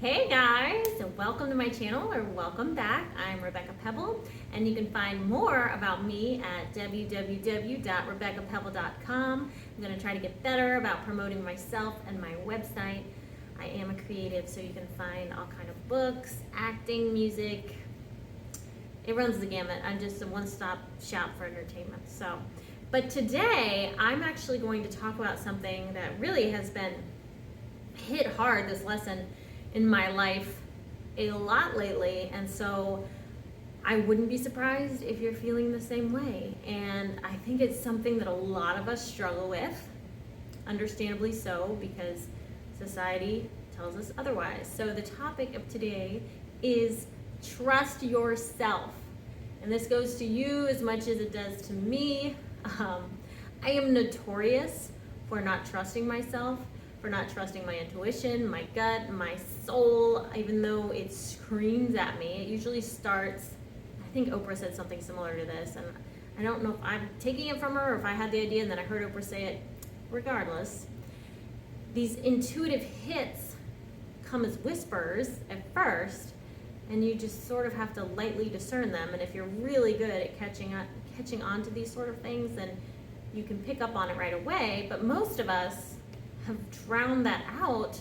Hey guys, welcome to my channel, or welcome back. I'm Rebecca Pebble, and you can find more about me at www.rebeccapebble.com. I'm going to try to get better about promoting myself and my website. I am a creative, so you can find all kind of books, acting, music. It runs the gamut. I'm just a one-stop shop for entertainment. But today I'm actually going to talk about something that really has been hit hard, this lesson, in my life a lot lately, and so I wouldn't be surprised if you're feeling the same way. And I think it's something that a lot of us struggle with, understandably so, because society tells us otherwise. So the topic of today is trust yourself. And this goes to you as much as it does to me. I am notorious for not trusting myself, for not trusting my intuition, my gut, my soul, even though it screams at me. It usually starts, I think Oprah said something similar to this, and I don't know if I'm taking it from her or if I had the idea and then I heard Oprah say it. Regardless, these intuitive hits come as whispers at first, and you just sort of have to lightly discern them. And if you're really good at catching on to these sort of things, then you can pick up on it right away. But most of us have drowned that out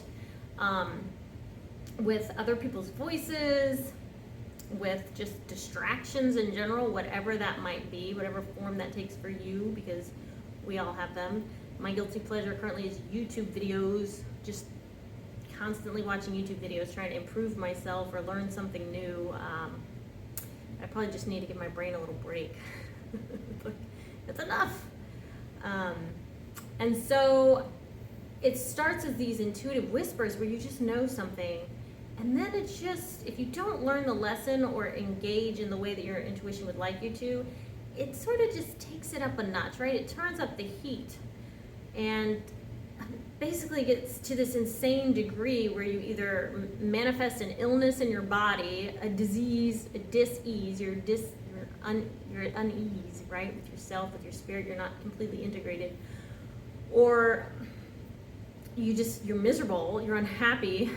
with other people's voices, with just distractions in general, whatever that might be, whatever form that takes for you, because we all have them. My guilty pleasure currently is YouTube videos, just constantly watching YouTube videos, trying to improve myself or learn something new. I probably just need to give my brain a little break. It's enough. And so it starts as these intuitive whispers where you just know something, and then it's just, if you don't learn the lesson or engage in the way that your intuition would like you to, it sort of just takes it up a notch, right? It turns up the heat and basically gets to this insane degree where you either manifest an illness in your body, a disease, a dis-ease, you're at unease, right? With yourself, with your spirit, you're not completely integrated, or you're miserable, you're unhappy.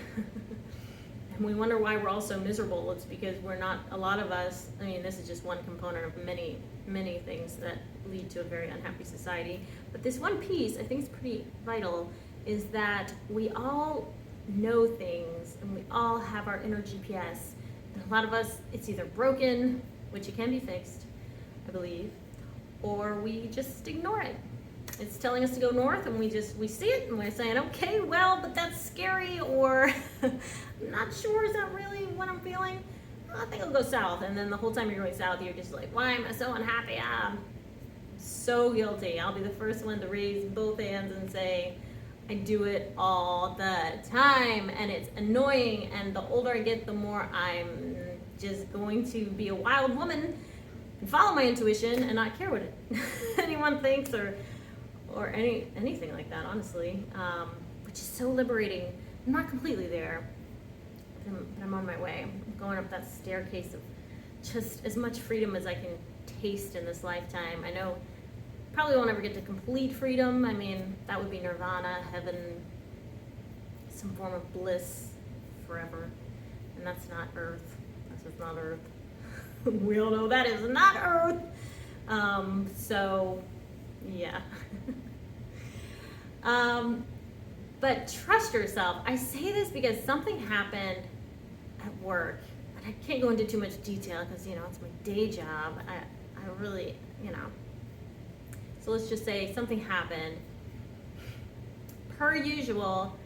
And we wonder why we're all so miserable. It's because we're not, a lot of us, I mean, this is just one component of many, many things that lead to a very unhappy society. But this one piece, I think is pretty vital, is that we all know things and we all have our inner GPS. And a lot of us, it's either broken, which it can be fixed, I believe, or we just ignore it. It's telling us to go north, and we see it, and we're saying, okay, well, but that's scary, or I'm not sure, is that really what I'm feeling? I think I'll go south. And then the whole time you're going south, you're just like, why am I so unhappy? I'm so guilty. I'll be the first one to raise both hands and say, I do it all the time, and it's annoying, and the older I get, the more I'm just going to be a wild woman and follow my intuition and not care what anyone thinks or anything like that, honestly, which is so liberating. I'm not completely there, but I'm on my way. I'm going up that staircase of just as much freedom as I can taste in this lifetime. I know probably won't ever get to complete freedom. I mean, that would be nirvana, heaven, some form of bliss forever, and that's not earth. That's just not earth. We all know that is not earth. So yeah. But trust yourself. I say this because something happened at work, and I can't go into too much detail because, it's my day job. I really, So let's just say something happened. Per usual,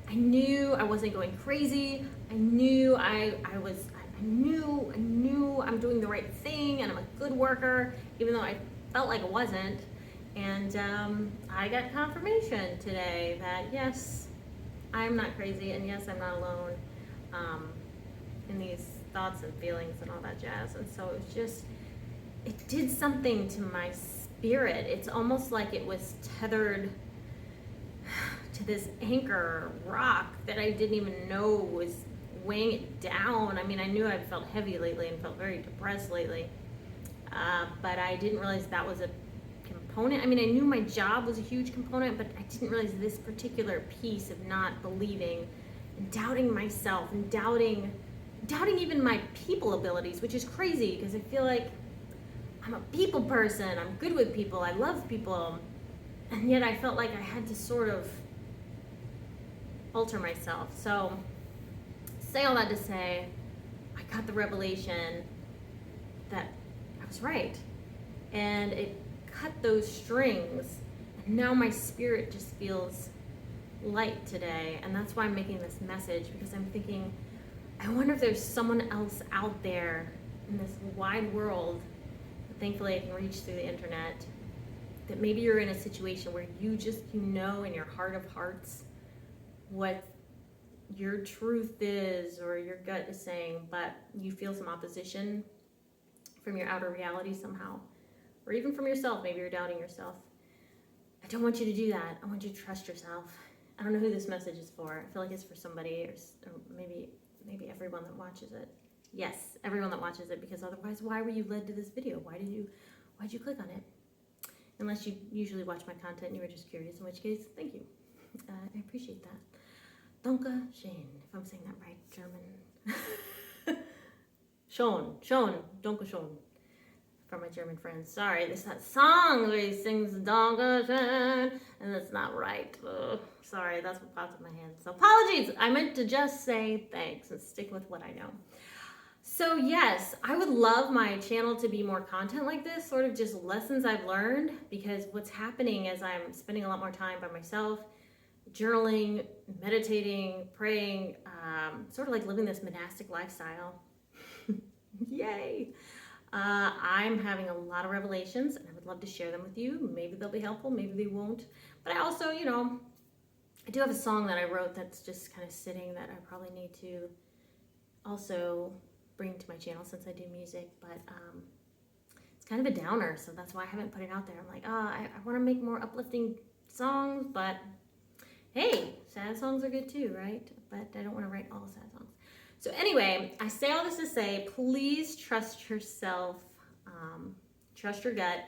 I knew I wasn't going crazy. I knew I knew I'm doing the right thing, and I'm a good worker, even though I felt like I wasn't. And I got confirmation today that yes, I'm not crazy, and yes, I'm not alone in these thoughts and feelings and all that jazz. And so it did something to my spirit. It's almost like it was tethered to this anchor rock that I didn't even know was weighing it down. I mean, I knew I'd felt heavy lately and felt very depressed lately, but I didn't realize that was a component. I mean, I knew my job was a huge component, but I didn't realize this particular piece of not believing and doubting myself and doubting even my people abilities, which is crazy because I feel like I'm a people person. I'm good with people. I love people. And yet I felt like I had to sort of alter myself. So, say all that to say, I got the revelation that I was right. And it cut those strings. And now my spirit just feels light today. And that's why I'm making this message, because I'm thinking, I wonder if there's someone else out there in this wide world. Thankfully, I can reach through the internet. That maybe you're in a situation where you know in your heart of hearts what your truth is or your gut is saying, but you feel some opposition from your outer reality somehow, or even from yourself. Maybe you're doubting yourself. I don't want you to do that. I want you to trust yourself. I don't know who this message is for. I feel like it's for somebody, or maybe everyone that watches it. Yes, everyone that watches it, because otherwise, why were you led to this video? Why'd you click on it? Unless you usually watch my content and you were just curious, in which case, thank you. I appreciate that. Danke schön, if I'm saying that right, German. Schon, danke schön. For my German friends. Sorry, there's that song where he sings Danke schön, and that's not right. Ugh, sorry, that's what popped in my hand. So apologies, I meant to just say thanks and stick with what I know. So yes, I would love my channel to be more content like this, sort of just lessons I've learned, because what's happening is I'm spending a lot more time by myself, journaling, meditating, praying, sort of like living this monastic lifestyle. Yay! I'm having a lot of revelations, and I would love to share them with you. Maybe they'll be helpful, maybe they won't. But I also, I do have a song that I wrote that's just kind of sitting that I probably need to also bring to my channel since I do music, but it's kind of a downer, so that's why I haven't put it out there. I'm like, I want to make more uplifting songs, but hey, sad songs are good too, right? But I don't want to write all sad songs. So anyway, I say all this to say, please trust yourself, trust your gut.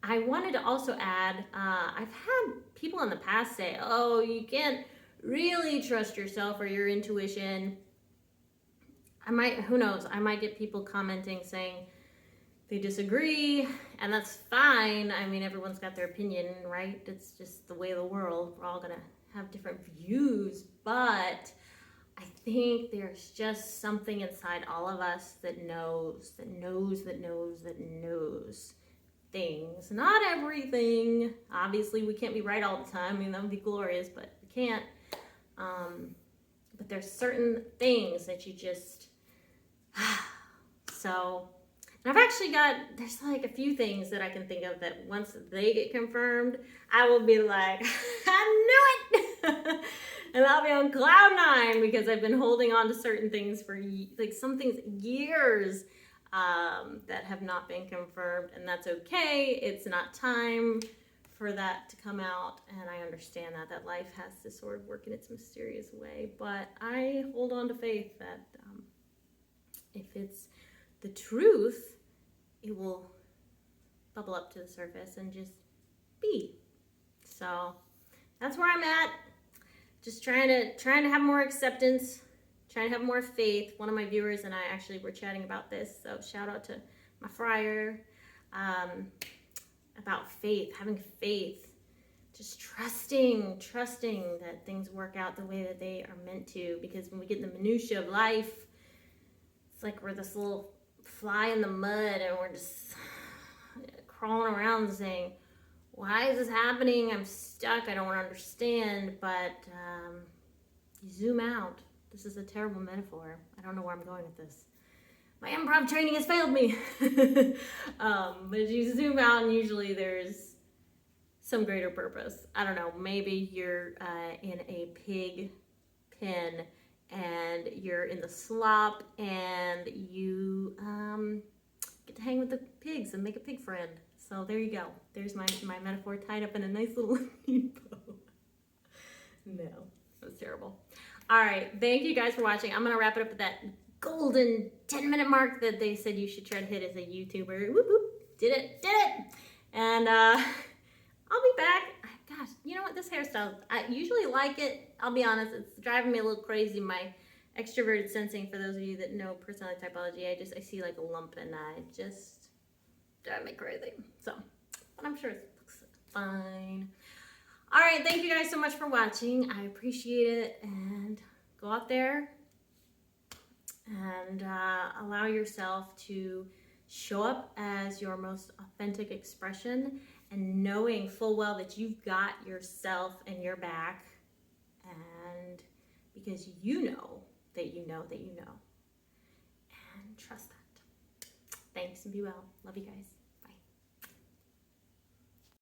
I wanted to also add, I've had people in the past say, oh, you can't really trust yourself or your intuition. Who knows, I might get people commenting saying they disagree, and that's fine. I mean, everyone's got their opinion, right? It's just the way of the world. We're all gonna have different views, but I think there's just something inside all of us that knows things. Not everything. Obviously, we can't be right all the time. I mean, that would be glorious, but we can't. But there's certain things that you just... So, and I've actually there's like a few things that I can think of that once they get confirmed, I will be like, I knew it! And I'll be on cloud 9 because I've been holding on to certain things for like some things years that have not been confirmed, and that's okay. It's not time for that to come out, and I understand that life has to sort of work in its mysterious way, but I hold on to faith that if it's the truth, it will bubble up to the surface and just be. So that's where I'm at. Just trying to have more acceptance, trying to have more faith. One of my viewers and I actually were chatting about this, so shout out to my friar, about faith, having faith, just trusting that things work out the way that they are meant to, because when we get in the minutia of life, it's like we're this little fly in the mud and we're just crawling around saying, why is this happening? I'm stuck. I don't want to understand. But you zoom out. This is a terrible metaphor. I don't know where I'm going with this. My improv training has failed me. But you zoom out and usually there's some greater purpose. I don't know. Maybe you're in a pig pen and you're in the slop and you get to hang with the pigs and make a pig friend. So there you go. There's my metaphor tied up in a nice little bow. No, that was terrible. All right, thank you guys for watching. I'm gonna wrap it up at that golden 10-minute mark that they said you should try to hit as a YouTuber. Whoop whoop, did it. And I'll be back. gosh, you know what? This hairstyle, I usually like it. I'll be honest, it's driving me a little crazy. My extroverted sensing, for those of you that know personality typology, I see like a lump and I just drive me crazy. So, but I'm sure it looks fine. All right, thank you guys so much for watching. I appreciate it, and go out there and allow yourself to show up as your most authentic expression, and knowing full well that you've got yourself and your back, and because you know that you know that you know, and trust that. Thanks and be well. Love you guys.